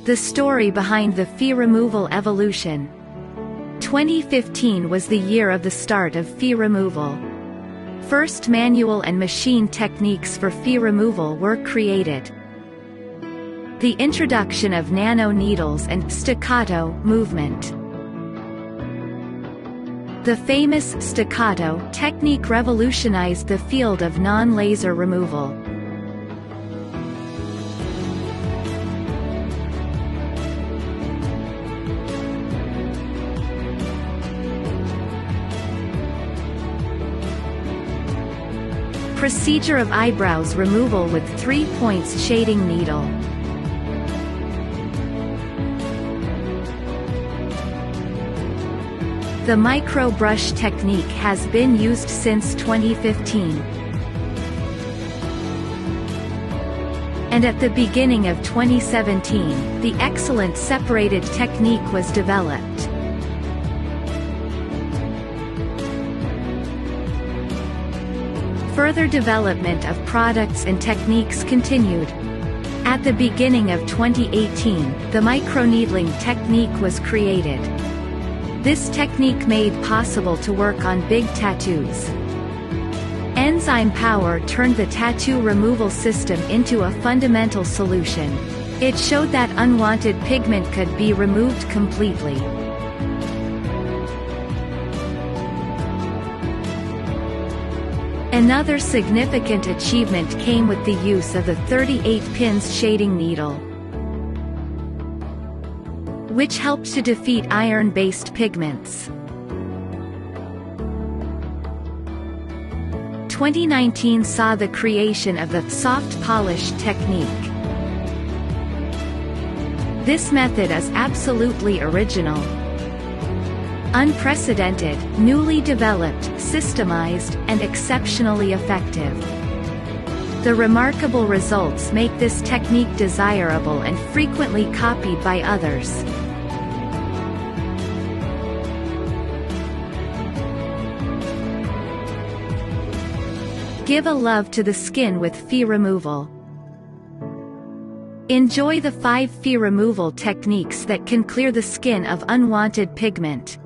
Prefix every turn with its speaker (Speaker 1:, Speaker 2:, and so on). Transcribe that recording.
Speaker 1: The story behind the fee removal evolution. 2015 was the year of the start of fee removal. First manual and machine techniques for fee removal were created. The introduction of nano needles and staccato movement. The famous staccato technique revolutionized the field of non-laser removal. Procedure of eyebrows removal with 3 points shading needle. The micro brush technique has been used since 2015. And at the beginning of 2017, the excellent separated technique was developed. Further development of products and techniques continued. At the beginning of 2018, the microneedling technique was created. This technique made possible to work on big tattoos. Enzyme power turned the tattoo removal system into a fundamental solution. It showed that unwanted pigment could be removed completely. Another significant achievement came with the use of the 38 pins shading needle, which helped to defeat iron-based pigments. 2019 saw the creation of the soft polish technique. This method is absolutely original, unprecedented, newly developed, systemized, and exceptionally effective. The remarkable results make this technique desirable and frequently copied by others. Give a love to the skin with fee removal. Enjoy the 5 fee removal techniques that can clear the skin of unwanted pigment.